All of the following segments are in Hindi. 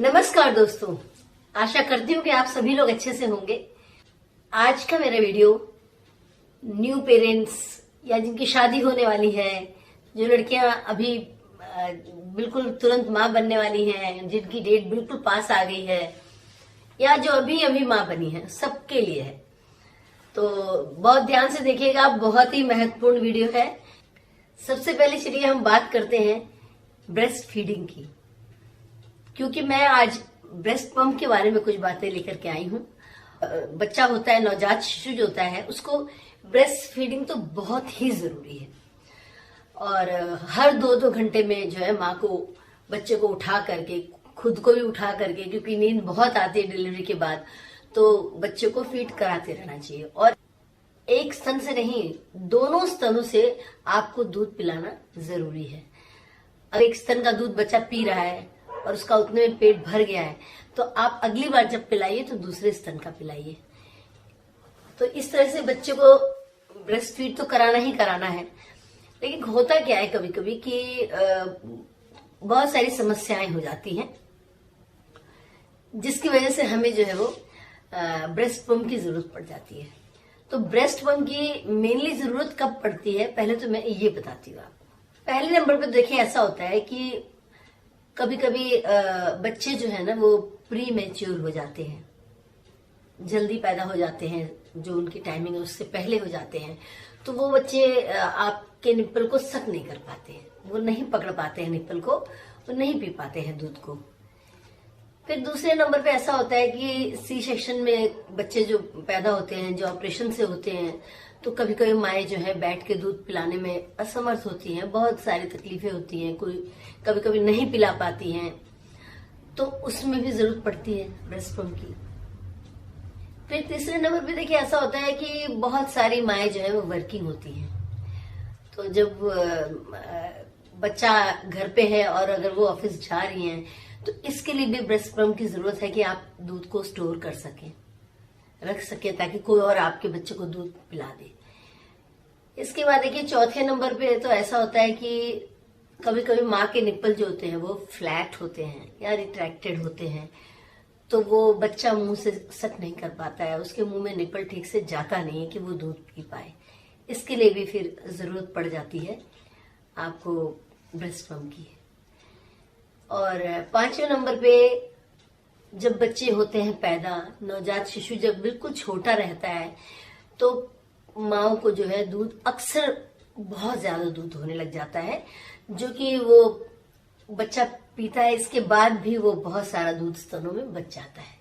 नमस्कार दोस्तों, आशा करती हूँ कि आप सभी लोग अच्छे से होंगे। आज का मेरा वीडियो न्यू पेरेंट्स या जिनकी शादी होने वाली है, जो लड़कियां अभी बिल्कुल तुरंत माँ बनने वाली हैं, जिनकी डेट बिल्कुल पास आ गई है, या जो अभी अभी माँ बनी है, सबके लिए है। तो बहुत ध्यान से देखिएगा, बहुत ही महत्वपूर्ण वीडियो है। सबसे पहले चलिए हम बात करते हैं ब्रेस्ट फीडिंग की, क्योंकि मैं आज ब्रेस्ट पंप के बारे में कुछ बातें लेकर के आई हूँ। बच्चा होता है, नवजात शिशु जो होता है, उसको ब्रेस्ट फीडिंग तो बहुत ही जरूरी है। और हर 2-2 घंटे में जो है माँ को बच्चे को उठा करके, खुद को भी उठा करके, क्योंकि नींद बहुत आती है डिलीवरी के बाद, तो बच्चे को फीड कराते रहना चाहिए। और एक स्तन से नहीं, दोनों स्तनों से आपको दूध पिलाना जरूरी है। अगर एक स्तन का दूध बच्चा पी रहा है और उसका उतने में पेट भर गया है, तो आप अगली बार जब पिलाइए तो दूसरे स्तन का पिलाइए। तो इस तरह से बच्चे को ब्रेस्ट फीड तो कराना ही कराना है। लेकिन होता क्या है कभी कभी कि बहुत सारी समस्याएं हो जाती हैं, जिसकी वजह से हमें जो है वो ब्रेस्ट पंप की जरूरत पड़ जाती है। तो ब्रेस्ट पंप की मेनली जरूरत कब पड़ती है, पहले तो मैं ये बताती हूँ। पहले नंबर पे देखिए, ऐसा होता है कि कभी कभी बच्चे जो है ना वो प्री मैच्योर हो जाते हैं, जल्दी पैदा हो जाते हैं, जो उनकी टाइमिंग है उससे पहले हो जाते हैं। तो वो बच्चे आपके निप्पल को सक नहीं कर पाते हैं, वो नहीं पकड़ पाते हैं निप्पल को, वो नहीं पी पाते हैं दूध को। फिर दूसरे नंबर पे ऐसा होता है कि सी सेक्शन में बच्चे जो पैदा होते हैं, जो ऑपरेशन से होते हैं, तो कभी कभी माएँ जो है बैठ के दूध पिलाने में असमर्थ होती हैं, बहुत सारी तकलीफें होती हैं, कोई कभी कभी नहीं पिला पाती हैं, तो उसमें भी जरूरत पड़ती है ब्रेस्ट पंप की। फिर तीसरे नंबर पे देखिए, ऐसा होता है कि बहुत सारी माएँ जो है वो वर्किंग होती हैं। तो जब बच्चा घर पे है और अगर वो ऑफिस जा रही हैं, तो इसके लिए भी ब्रेस्ट पंप की जरूरत है कि आप दूध को स्टोर कर सकें, रख सके, ताकि कोई और आपके बच्चे को दूध पिला दे। इसके बाद देखिए चौथे नंबर पे तो ऐसा होता है कि कभी कभी माँ के निप्पल जो होते हैं वो फ्लैट होते हैं या रिट्रैक्टेड होते हैं, तो वो बच्चा मुंह से सक नहीं कर पाता है, उसके मुंह में निप्पल ठीक से जाता नहीं है कि वो दूध पी पाए। इसके लिए भी फिर जरूरत पड़ जाती है आपको ब्रेस्ट पंप की। और पांचवें नंबर पे जब बच्चे होते हैं पैदा, नवजात शिशु जब बिल्कुल छोटा रहता है, तो माओ को जो है दूध अक्सर बहुत ज्यादा दूध होने लग जाता है, जो कि वो बच्चा पीता है, इसके बाद भी वो बहुत सारा दूध स्तनों में बच जाता है।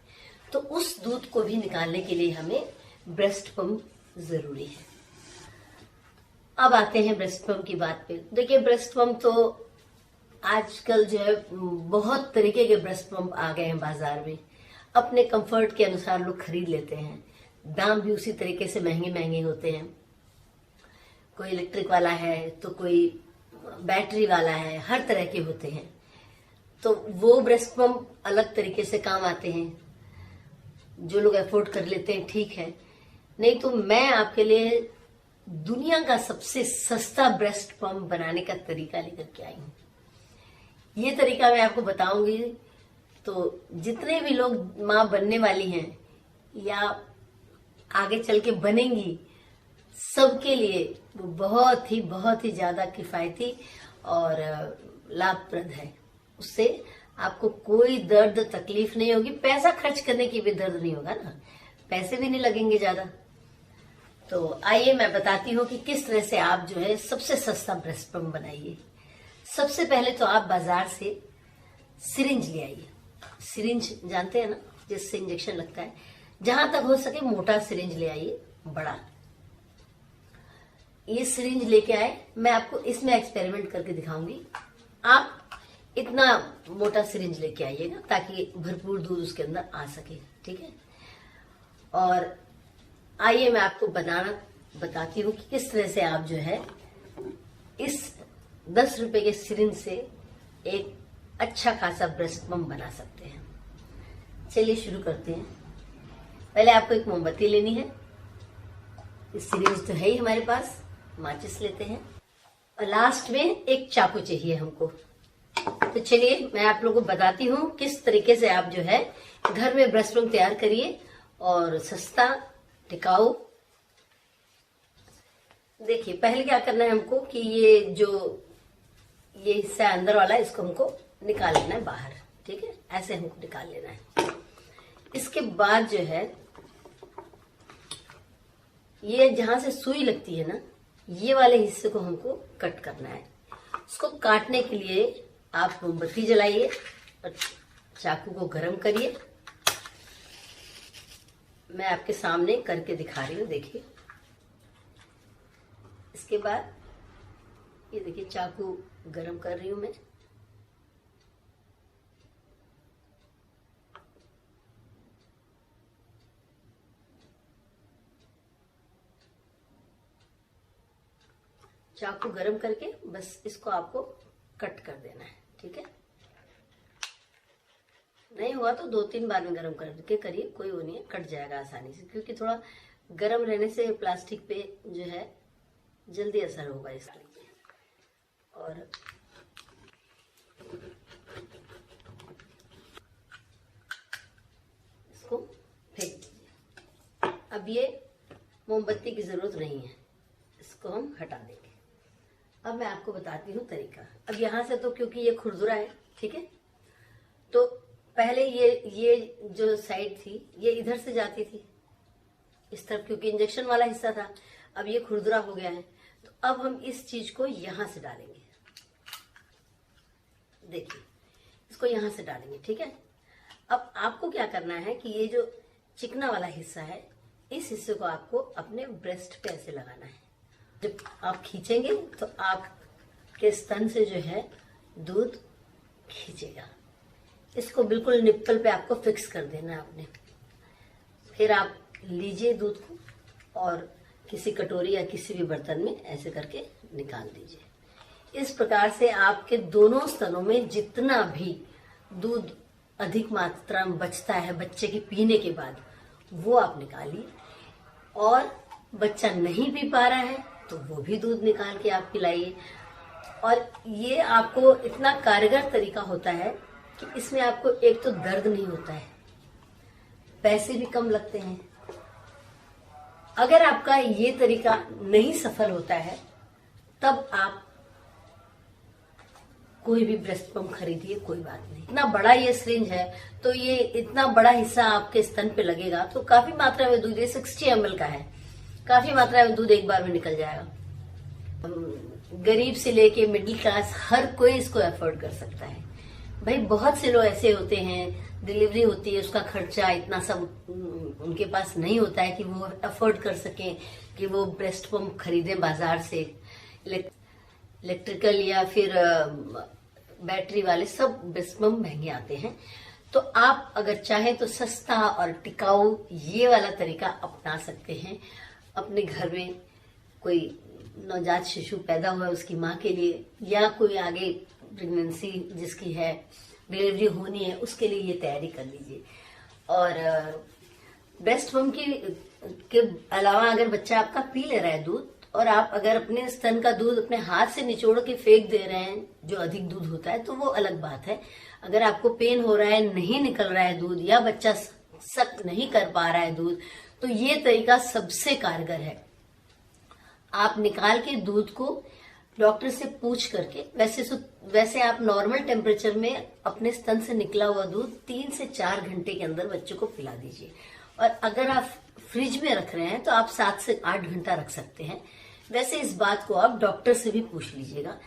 तो उस दूध को भी निकालने के लिए हमें ब्रेस्ट पंप जरूरी है। अब आते हैं ब्रेस्ट पंप की बात पे। देखिए, ब्रेस्ट पंप तो आजकल जो है बहुत तरीके के ब्रेस्ट पंप आ गए हैं बाजार में। अपने कंफर्ट के अनुसार लोग खरीद लेते हैं, दाम भी उसी तरीके से महंगे महंगे होते हैं। कोई इलेक्ट्रिक वाला है तो कोई बैटरी वाला है, हर तरह के होते हैं। तो वो ब्रेस्ट पंप अलग तरीके से काम आते हैं, जो लोग अफोर्ड कर लेते हैं ठीक है। नहीं तो मैं आपके लिए दुनिया का सबसे सस्ता ब्रेस्ट पंप बनाने का तरीका लेकर के आई हूँ। ये तरीका मैं आपको बताऊंगी, तो जितने भी लोग माँ बनने वाली हैं या आगे चल के बनेंगी, सबके लिए वो बहुत ही ज्यादा किफायती और लाभप्रद है। उससे आपको कोई दर्द तकलीफ नहीं होगी, पैसा खर्च करने की भी दर्द नहीं होगा ना, पैसे भी नहीं लगेंगे ज्यादा। तो आइए मैं बताती हूँ कि किस तरह से आप जो है सबसे सस्ता ब्रेस्ट पंप बनाइए। सबसे पहले तो आप बाजार से सिरिंज ले आइए। सिरिंज जानते हैं ना, जिससे इंजेक्शन लगता है। जहां तक हो सके मोटा सिरिंज ले आइए, बड़ा। ये सिरिंज लेके आए, मैं आपको इसमें एक्सपेरिमेंट करके दिखाऊंगी। आप इतना मोटा सिरिंज लेके आइएगा ताकि भरपूर दूध उसके अंदर आ सके, ठीक है। और आइए मैं आपको बनाना बताती हूँ कि किस तरह से आप जो है इस 10 रुपए के सिरिंज से एक अच्छा खासा ब्रेस्ट पंप बना सकते हैं। चलिए शुरू करते हैं। पहले आपको एक मोमबत्ती लेनी है। इस सिरिंज तो है ही हमारे पास, माचिस लेते हैं। और लास्ट में एक चाकू चाहिए हमको। तो चलिए मैं आप लोगों को बताती हूँ किस तरीके से आप जो है घर में ब्रेस्ट पम्प तैयार करिए और सस्ता टिकाऊ। देखिए पहले क्या करना है हमको कि ये हिस्सा अंदर वाला है, इसको हमको निकाल लेना है बाहर। ठीक है, ऐसे हमको निकाल लेना है। इसके बाद जो है ये जहां से सुई लगती है ना, ये वाले हिस्से को हमको कट करना है। इसको काटने के लिए आप मोमबत्ती जलाइए और चाकू को गरम करिए। मैं आपके सामने करके दिखा रही हूँ, देखिए। इसके बाद ये देखिए चाकू गरम कर रही हूं मैं। चाकू गरम करके बस इसको आपको कट कर देना है। ठीक है, नहीं हुआ तो 2-3 बार में गरम करके करिए, कोई वो नहीं है, कट जाएगा आसानी से, क्योंकि थोड़ा गरम रहने से प्लास्टिक पे जो है जल्दी असर होगा इसका। और इसको फेंक दीजिए। अब ये मोमबत्ती की जरूरत नहीं है, इसको हम हटा देंगे। अब मैं आपको बताती हूँ तरीका। अब यहाँ से तो क्योंकि ये खुरदुरा है, ठीक है, तो पहले ये जो साइड थी ये इधर से जाती थी इस तरफ, क्योंकि इंजेक्शन वाला हिस्सा था। अब ये खुरदुरा हो गया है, तो अब हम इस चीज को यहां से डालेंगे। देखिए इसको यहां से डालेंगे। ठीक है, अब आपको क्या करना है कि ये जो चिकना वाला हिस्सा है, इस हिस्से को आपको अपने ब्रेस्ट पे ऐसे लगाना है। जब आप खींचेंगे तो आपके स्तन से जो है दूध खींचेगा। इसको बिल्कुल निप्पल पे आपको फिक्स कर देना है आपने। फिर आप लीजिए दूध को और किसी कटोरी या किसी भी बर्तन में ऐसे करके निकाल दीजिए। इस प्रकार से आपके दोनों स्तनों में जितना भी दूध अधिक मात्रा में बचता है बच्चे के पीने के बाद, वो आप निकालिए। और बच्चा नहीं पी पा रहा है तो वो भी दूध निकाल के आप पिलाइए। और ये आपको इतना कारगर तरीका होता है कि इसमें आपको एक तो दर्द नहीं होता है, पैसे भी कम लगते हैं। अगर आपका ये तरीका नहीं सफल होता है तब आप कोई भी ब्रेस्ट पंप खरीदिए, कोई बात नहीं। इतना बड़ा ये सिरिंज है तो ये इतना बड़ा हिस्सा आपके स्तन पे लगेगा तो काफी मात्रा में दूध, ये 60 ml का है, काफी मात्रा में दूध एक बार में निकल जाएगा। गरीब से लेके मिडिल क्लास हर कोई इसको अफोर्ड कर सकता है। भाई बहुत से लोग ऐसे होते हैं, डिलीवरी होती है, उसका खर्चा इतना सब उनके पास नहीं होता है कि वो अफोर्ड कर सकें कि वो ब्रेस्ट पंप खरीदें बाजार से। इलेक्ट्रिकल या फिर बैटरी वाले सब ब्रेस्ट पंप महंगे आते हैं। तो आप अगर चाहें तो सस्ता और टिकाऊ ये वाला तरीका अपना सकते हैं। अपने घर में कोई नवजात शिशु पैदा हुआ है उसकी माँ के लिए, या कोई आगे प्रेगनेंसी जिसकी है, डिलीवरी होनी है, उसके लिए ये तैयारी कर लीजिए। और ब्रेस्ट पंप के अलावा अगर बच्चा आपका पी ले रहा है दूध, और आप अगर अपने स्तन का दूध अपने हाथ से निचोड़ के फेंक दे रहे हैं जो अधिक दूध होता है, तो वो अलग बात है। अगर आपको पेन हो रहा है, नहीं निकल रहा है दूध, या बच्चा सक नहीं कर पा रहा है दूध, तो ये तरीका सबसे कारगर है। आप निकाल के दूध को डॉक्टर से पूछ करके, वैसे आप नॉर्मल टेम्परेचर में अपने स्तन से निकला हुआ दूध 3 से 4 घंटे के अंदर बच्चे को पिला दीजिए। और अगर आप फ्रिज में रख रहे हैं तो आप 7 से 8 घंटा रख सकते हैं। वैसे इस बात को आप डॉक्टर से भी पूछ लीजिएगा,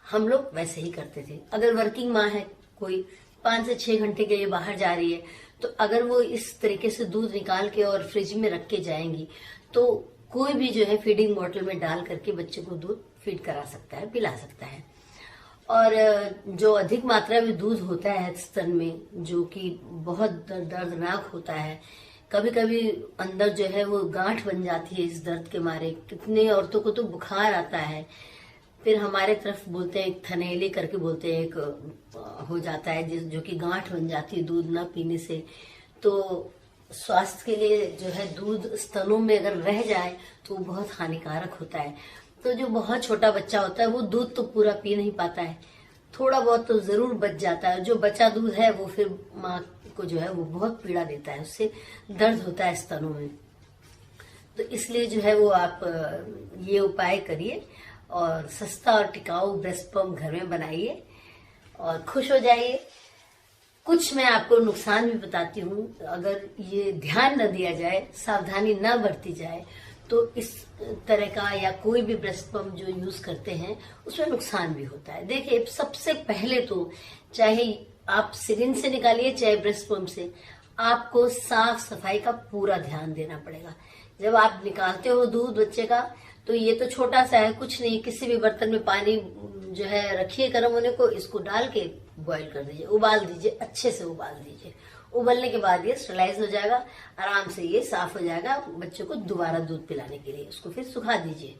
हम लोग वैसे ही करते थे। अगर वर्किंग माँ है, कोई 5 से 6 घंटे के लिए बाहर जा रही है, तो अगर वो इस तरीके से दूध निकाल के और फ्रिज में रख के जाएंगी तो कोई भी जो है फीडिंग बॉटल में डाल करके बच्चे को दूध फीड करा सकता है, पिला सकता है। और जो अधिक मात्रा में दूध होता है स्तन में, जो कि बहुत दर्दनाक होता है, कभी कभी अंदर जो है वो गांठ बन जाती है इस दर्द के मारे। कितने औरतों को तो बुखार आता है, फिर हमारे तरफ बोलते हैं एक थनैली करके बोलते हैं, एक हो जाता है जो कि गांठ बन जाती है दूध न पीने से। तो स्वास्थ्य के लिए जो है दूध स्तनों में अगर रह जाए तो वो बहुत हानिकारक होता है। तो जो बहुत छोटा बच्चा होता है वो दूध तो पूरा पी नहीं पाता है, थोड़ा बहुत तो जरूर बच जाता है। जो बचा दूध है वो फिर माँ को जो है वो बहुत पीड़ा देता है, उससे दर्द होता है स्तनों में। तो इसलिए जो है वो आप ये उपाय करिए और सस्ता और टिकाऊ ब्रेस्ट पंप घर में बनाइए और खुश हो जाइए। कुछ मैं आपको नुकसान भी बताती हूँ, अगर ये ध्यान न दिया जाए, सावधानी न बरती जाए, तो इस तरह का या कोई भी ब्रेस्ट पंप जो यूज करते हैं उसमें नुकसान भी होता है। देखिए, सबसे पहले तो चाहे आप सिरिंज से निकालिए चाहे ब्रेस्ट पंप से, आपको साफ सफाई का पूरा ध्यान देना पड़ेगा। जब आप निकालते हो दूध बच्चे का, तो ये तो छोटा सा है, कुछ नहीं, किसी भी बर्तन में पानी जो है रखिए गर्म होने को, इसको डाल के बॉईल कर दीजिए, उबाल दीजिए, अच्छे से उबाल दीजिए। उबलने के बाद ये स्टरलाइज हो जाएगा, आराम से ये साफ हो जाएगा बच्चों को दोबारा दूध पिलाने के लिए। उसको फिर सुखा दीजिए,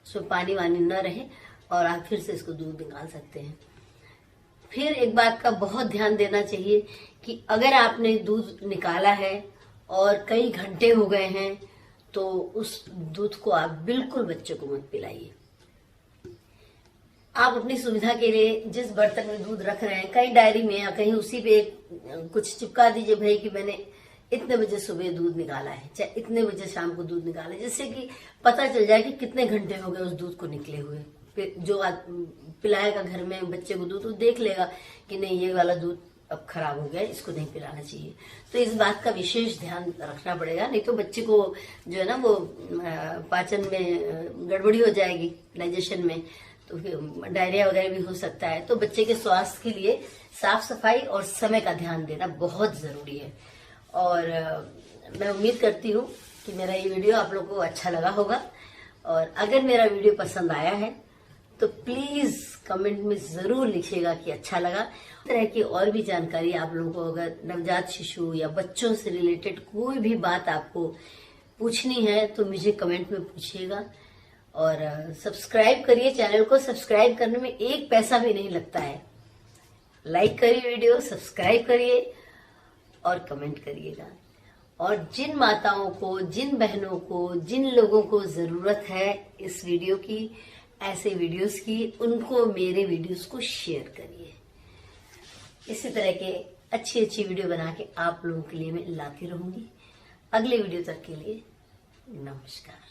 उसमें पानी वानी न रहे और आप फिर से इसको दूध निकाल सकते हैं। फिर एक बात का बहुत ध्यान देना चाहिए कि अगर आपने दूध निकाला है और कई घंटे हो गए हैं, तो उस दूध को आप बिल्कुल बच्चे को मत पिलाइए। आप अपनी सुविधा के लिए जिस बर्तन में दूध रख रहे हैं, कहीं डायरी में या कहीं उसी पे कुछ चिपका दीजिए भाई कि मैंने इतने बजे सुबह दूध निकाला है, चाहे इतने बजे शाम को दूध निकाला है, जिससे कि पता चल जाए कि कितने घंटे हो गए उस दूध को निकले हुए। फिर जो पिलाएगा घर में बच्चे को दूध, वो देख लेगा कि नहीं ये वाला दूध अब खराब हो गया, इसको नहीं पिलाना चाहिए। तो इस बात का विशेष ध्यान रखना पड़ेगा, नहीं तो बच्चे को जो है ना वो पाचन में गड़बड़ी हो जाएगी, डाइजेशन में, तो डायरिया वगैरह भी हो सकता है। तो बच्चे के स्वास्थ्य के लिए साफ सफाई और समय का ध्यान देना बहुत जरूरी है। और मैं उम्मीद करती हूँ कि मेरा ये वीडियो आप लोगों को अच्छा लगा होगा, और अगर मेरा वीडियो पसंद आया है तो प्लीज कमेंट में जरूर लिखिएगा कि अच्छा लगा। इस तरह की और भी जानकारी आप लोगों को, अगर नवजात शिशु या बच्चों से रिलेटेड कोई भी बात आपको पूछनी है तो मुझे कमेंट में पूछिएगा। और सब्सक्राइब करिए, चैनल को सब्सक्राइब करने में एक पैसा भी नहीं लगता है। लाइक करिए वीडियो, सब्सक्राइब करिए और कमेंट करिएगा। और जिन माताओं को, जिन बहनों को, जिन लोगों को जरूरत है इस वीडियो की, ऐसे वीडियोस की, उनको मेरे वीडियोस को शेयर करिए। इसी तरह के अच्छी अच्छी वीडियो बना के आप लोगों के लिए मैं लाती रहूंगी। अगले वीडियो तक के लिए नमस्कार।